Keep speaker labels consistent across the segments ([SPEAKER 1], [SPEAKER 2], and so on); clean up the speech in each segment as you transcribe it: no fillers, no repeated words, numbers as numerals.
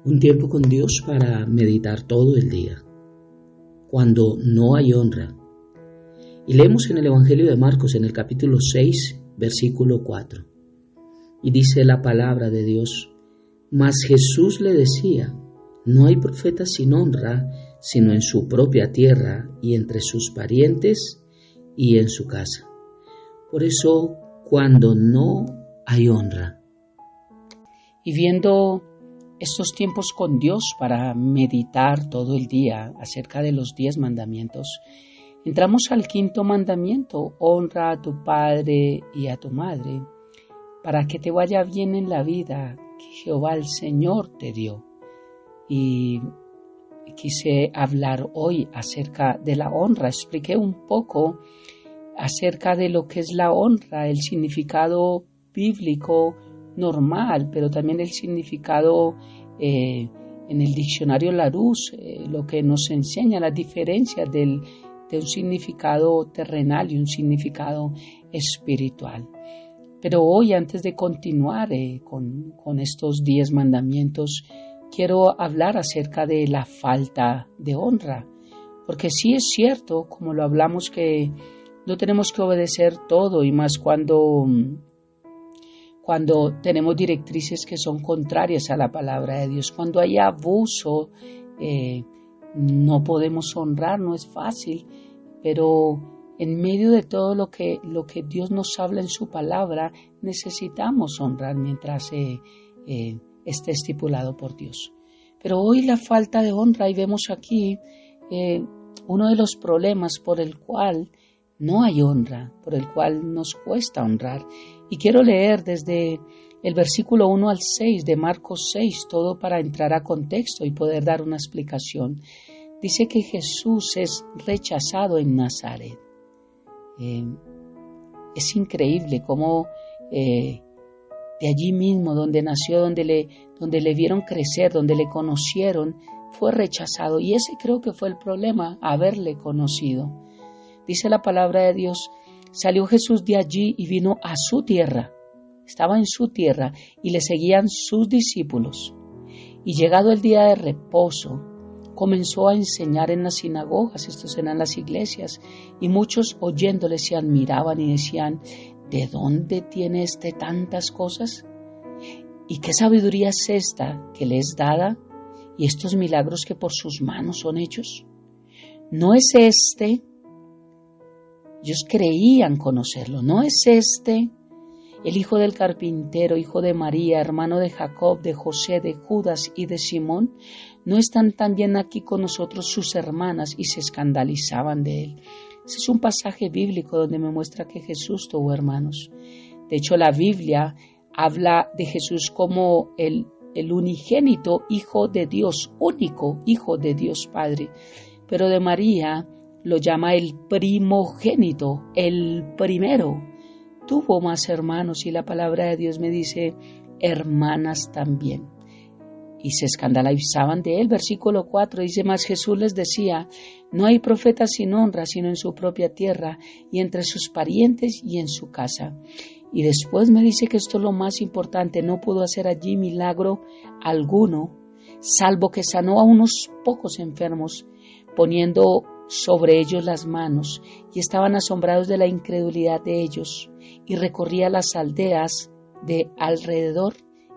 [SPEAKER 1] Un tiempo con Dios para meditar todo el día, cuando no hay honra. Y leemos en el Evangelio de Marcos, en el capítulo 6, versículo 4. Y dice la palabra de Dios: Mas Jesús le decía: No hay profeta sin honra, sino en su propia tierra y entre sus parientes y en su casa. Por eso, cuando no hay honra.
[SPEAKER 2] Y viendo estos tiempos con Dios para meditar todo el día acerca de los 10 mandamientos, entramos al 5º mandamiento: honra a tu padre y a tu madre, para que te vaya bien en la vida que Jehová el Señor te dio. Y quise hablar hoy acerca de la honra. Expliqué un poco acerca de lo que es la honra, el significado bíblico normal, pero también el significado en el diccionario Larousse, lo que nos enseña las diferencias de un significado terrenal y un significado espiritual. Pero hoy, antes de continuar con estos 10 mandamientos, quiero hablar acerca de la falta de honra, porque sí es cierto, como lo hablamos, que no tenemos que obedecer todo, y más cuando tenemos directrices que son contrarias a la palabra de Dios. Cuando hay abuso, no podemos honrar, no es fácil, pero en medio de todo lo que Dios nos habla en su palabra, necesitamos honrar mientras esté estipulado por Dios. Pero hoy la falta de honra, y vemos aquí uno de los problemas por el cual no hay honra, por el cual nos cuesta honrar. Y quiero leer desde el versículo 1 al 6 de Marcos 6, todo para entrar a contexto y poder dar una explicación. Dice que Jesús es rechazado en Nazaret. Es increíble cómo de allí mismo, donde nació, donde le vieron crecer, donde le conocieron, fue rechazado. Y ese creo que fue el problema, haberle conocido. Dice la palabra de Dios: salió Jesús de allí y vino a su tierra. Estaba en su tierra y le seguían sus discípulos. Y llegado el día de reposo, comenzó a enseñar en las sinagogas, estos eran las iglesias, y muchos oyéndole se admiraban y decían: ¿de dónde tiene tantas cosas? ¿Y qué sabiduría es esta que le es dada? ¿Y estos milagros que por sus manos son hechos? ¿No es este? Ellos creían conocerlo. ¿No es este el hijo del carpintero, hijo de María, hermano de Jacob, de José, de Judas y de Simón? ¿No están también aquí con nosotros sus hermanas? Y se escandalizaban de él. Ese es un pasaje bíblico donde me muestra que Jesús tuvo hermanos. De hecho, la Biblia habla de Jesús como el unigénito Hijo de Dios, único Hijo de Dios Padre. Pero de María lo llama el primogénito, el primero. Tuvo más hermanos, y la palabra de Dios me dice hermanas también. Y se escandalizaban de él. Versículo 4 dice: Mas Jesús les decía: No hay profeta sin honra, sino en su propia tierra y entre sus parientes y en su casa. Y después me dice que esto es lo más importante: no pudo hacer allí milagro alguno, salvo que sanó a unos pocos enfermos, poniendo sobre ellos las manos, y estaban asombrados de la incredulidad de ellos, y recorría las aldeas de alrededor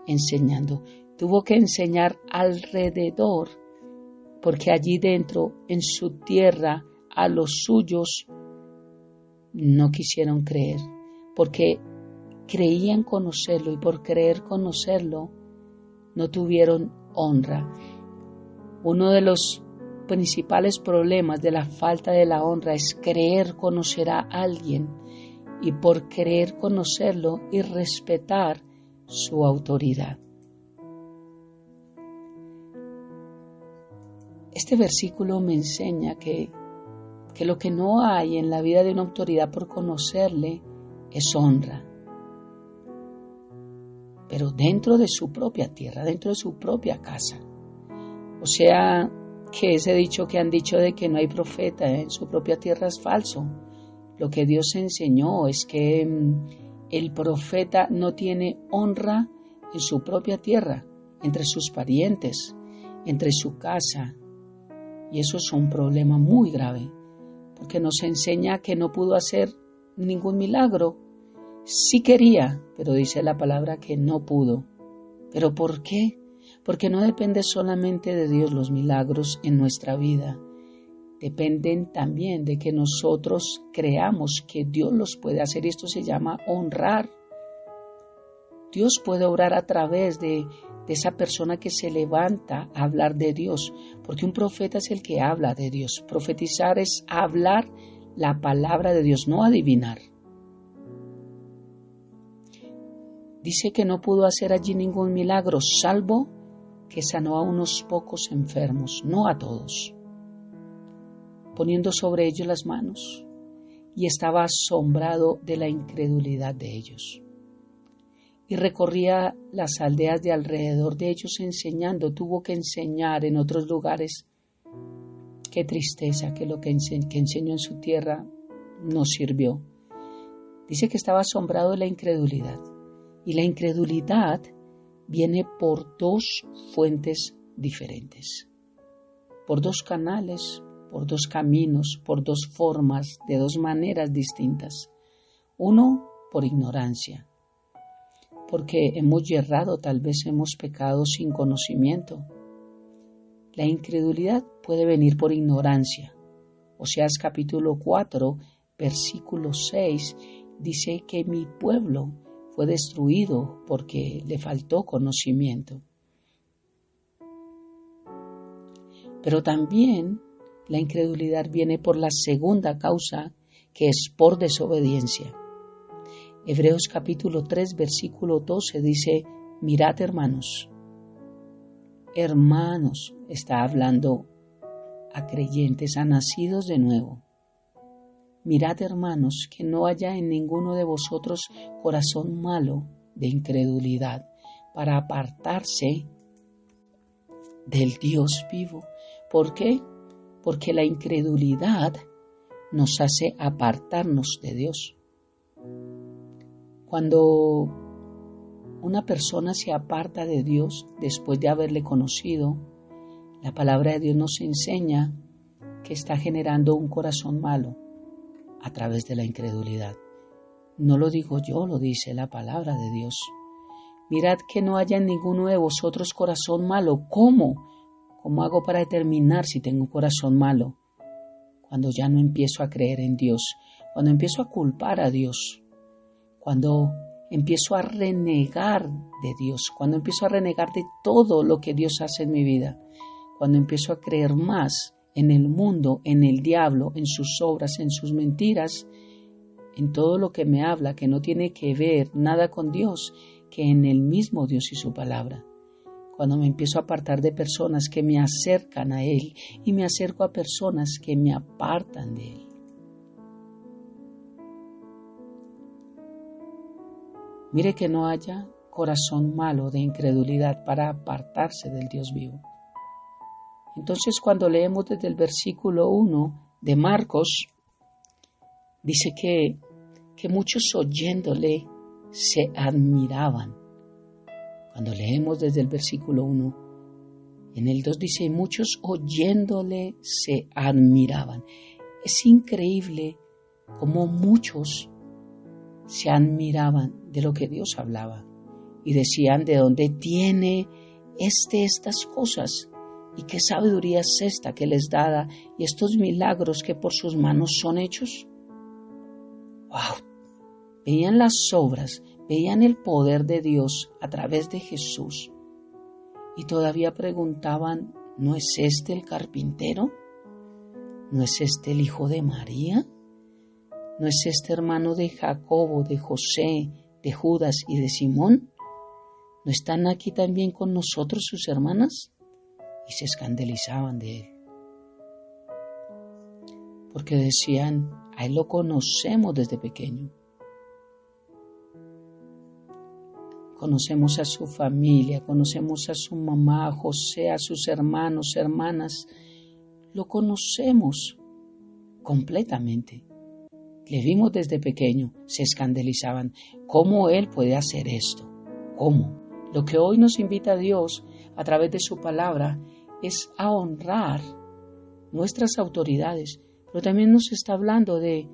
[SPEAKER 2] enseñando. Tuvo que enseñar alrededor, porque allí dentro, en su tierra, a los suyos no quisieron creer, porque creían conocerlo, y por creer conocerlo no tuvieron honra. Uno de los principales problemas de la falta de la honra es creer conocer a alguien, y por creer conocerlo y respetar su autoridad. Este versículo me enseña que lo que no hay en la vida de una autoridad por conocerle es honra. Pero dentro de su propia tierra, dentro de su propia casa. O sea, que ese dicho que han dicho de que no hay profeta en su propia tierra es falso. Lo que Dios enseñó es que el profeta no tiene honra en su propia tierra, entre sus parientes. entre su casa. Y eso es un problema muy grave, porque nos enseña que no pudo hacer ningún milagro. Sí quería, pero dice la palabra que no pudo. ¿Pero por qué? Porque no depende solamente de Dios los milagros en nuestra vida. Dependen también de que nosotros creamos que Dios los puede hacer, y esto se llama honrar. Dios puede obrar a través de esa persona que se levanta a hablar de Dios, porque un profeta es el que habla de Dios. Profetizar es hablar la palabra de Dios, no adivinar. Dice que no pudo hacer allí ningún milagro, salvo que sanó a unos pocos enfermos, no a todos, poniendo sobre ellos las manos, y estaba asombrado de la incredulidad de ellos. Y recorría las aldeas de alrededor de ellos enseñando. Tuvo que enseñar en otros lugares. Qué tristeza que lo que enseñó en su tierra no sirvió. Dice que estaba asombrado de la incredulidad. Y la incredulidad viene por dos fuentes diferentes, por dos canales, por dos caminos, por dos formas, de dos maneras distintas. Uno, por ignorancia, porque hemos errado, tal vez hemos pecado sin conocimiento. La incredulidad puede venir por ignorancia. Oseas capítulo 4, versículo 6, dice que mi pueblo fue destruido porque le faltó conocimiento. Pero también la incredulidad viene por la segunda causa, que es por desobediencia. Hebreos capítulo 3, versículo 12 dice, mirad hermanos, está hablando a creyentes, a nacidos de nuevo. Mirad hermanos, que no haya en ninguno de vosotros corazón malo de incredulidad, para apartarse del Dios vivo. ¿Por qué? Porque la incredulidad nos hace apartarnos de Dios. Cuando una persona se aparta de Dios después de haberle conocido, la palabra de Dios nos enseña que está generando un corazón malo a través de la incredulidad. No lo digo yo, lo dice la palabra de Dios. Mirad que no haya en ninguno de vosotros corazón malo. ¿Cómo? ¿Cómo hago para determinar si tengo un corazón malo? Cuando ya no empiezo a creer en Dios, cuando empiezo a culpar a Dios, cuando empiezo a renegar de Dios, cuando empiezo a renegar de todo lo que Dios hace en mi vida, cuando empiezo a creer más en el mundo, en el diablo, en sus obras, en sus mentiras, en todo lo que me habla, que no tiene que ver nada con Dios, que en el mismo Dios y su palabra. Cuando me empiezo a apartar de personas que me acercan a Él y me acerco a personas que me apartan de Él. Mire que no haya corazón malo de incredulidad para apartarse del Dios vivo. Entonces, cuando leemos desde el versículo 1 de Marcos, dice que muchos oyéndole se admiraban. Cuando leemos desde el versículo 1, en el 2 dice, muchos oyéndole se admiraban. Es increíble cómo muchos se admiraban de lo que Dios hablaba y decían, ¿de dónde tiene estas cosas? ¿Y qué sabiduría es esta que les da y estos milagros que por sus manos son hechos? ¡Wow! Veían las obras, veían el poder de Dios a través de Jesús y todavía preguntaban, ¿no es este el carpintero? ¿No es este el hijo de María? ¿No es este hermano de Jacobo, de José, de Judas y de Simón? ¿No están aquí también con nosotros sus hermanas? Y se escandalizaban de él. Porque decían, a él lo conocemos desde pequeño. Conocemos a su familia, conocemos a su mamá, a José, a sus hermanos, hermanas. Lo conocemos completamente. Le vimos desde pequeño, se escandalizaban. ¿Cómo él puede hacer esto? ¿Cómo? Lo que hoy nos invita a Dios a través de su palabra es a honrar nuestras autoridades, pero también nos está hablando de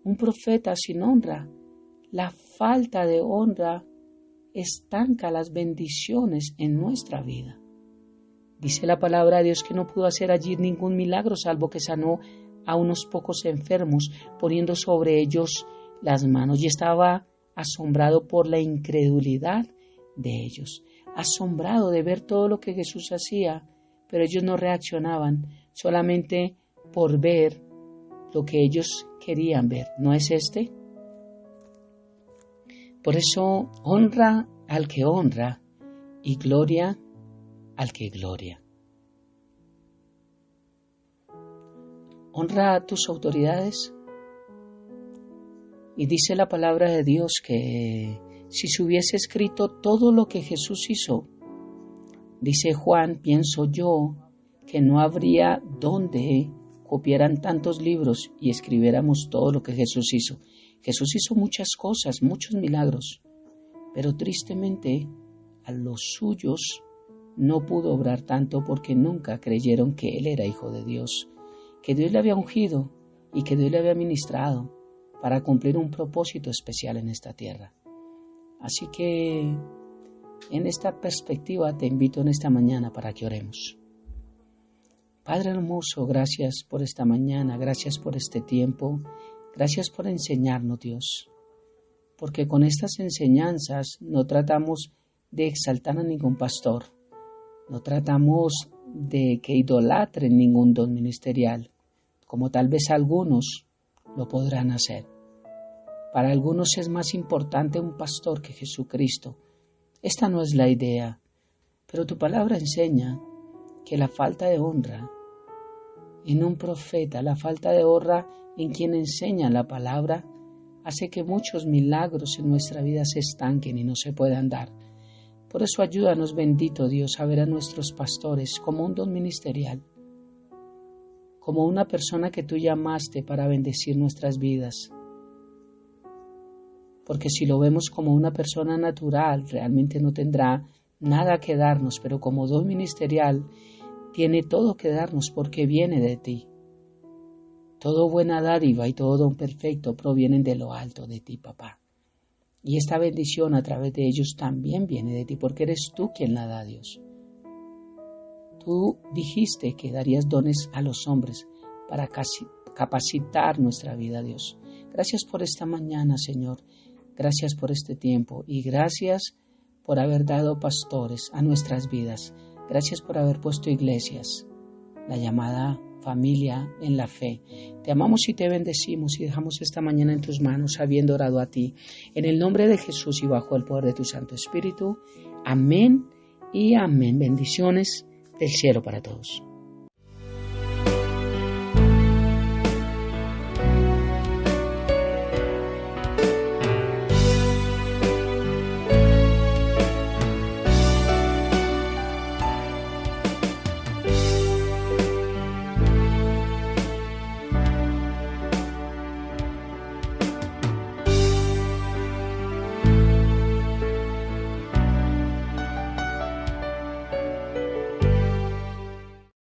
[SPEAKER 2] un profeta sin honra. La falta de honra estanca las bendiciones en nuestra vida. Dice la palabra de Dios que no pudo hacer allí ningún milagro, salvo que sanó a unos pocos enfermos, poniendo sobre ellos las manos. Y estaba asombrado por la incredulidad de ellos, asombrado de ver todo lo que Jesús hacía, pero ellos no reaccionaban solamente por ver lo que ellos querían ver. ¿No es este? Por eso honra al que honra y gloria al que gloria. Honra a tus autoridades. Y dice la palabra de Dios que si se hubiese escrito todo lo que Jesús hizo, dice Juan, pienso yo, que no habría donde copiaran tantos libros y escribiéramos todo lo que Jesús hizo. Jesús hizo muchas cosas, muchos milagros, pero tristemente a los suyos no pudo obrar tanto porque nunca creyeron que Él era Hijo de Dios, que Dios le había ungido y que Dios le había ministrado para cumplir un propósito especial en esta tierra. Así que en esta perspectiva te invito en esta mañana para que oremos. Padre hermoso, gracias por esta mañana, gracias por este tiempo, gracias por enseñarnos, Dios, porque con estas enseñanzas no tratamos de exaltar a ningún pastor, no tratamos de que idolatren ningún don ministerial, como tal vez algunos lo podrán hacer. Para algunos es más importante un pastor que Jesucristo. Esta no es la idea, pero tu palabra enseña que la falta de honra en un profeta, la falta de honra en quien enseña la palabra, hace que muchos milagros en nuestra vida se estanquen y no se puedan dar. Por eso ayúdanos, bendito Dios, a ver a nuestros pastores como un don ministerial, como una persona que tú llamaste para bendecir nuestras vidas. Porque si lo vemos como una persona natural, realmente no tendrá nada que darnos, pero como don ministerial, tiene todo que darnos porque viene de ti. Todo buena dádiva y todo don perfecto provienen de lo alto de ti, papá. Y esta bendición a través de ellos también viene de ti, porque eres tú quien la da, Dios. Tú dijiste que darías dones a los hombres para capacitar nuestra vida, Dios. Gracias por esta mañana, Señor. Gracias por este tiempo y gracias por haber dado pastores a nuestras vidas. Gracias por haber puesto iglesias, la llamada familia en la fe. Te amamos y te bendecimos y dejamos esta mañana en tus manos, habiendo orado a ti. En el nombre de Jesús y bajo el poder de tu Santo Espíritu. Amén y amén. Bendiciones del cielo para todos.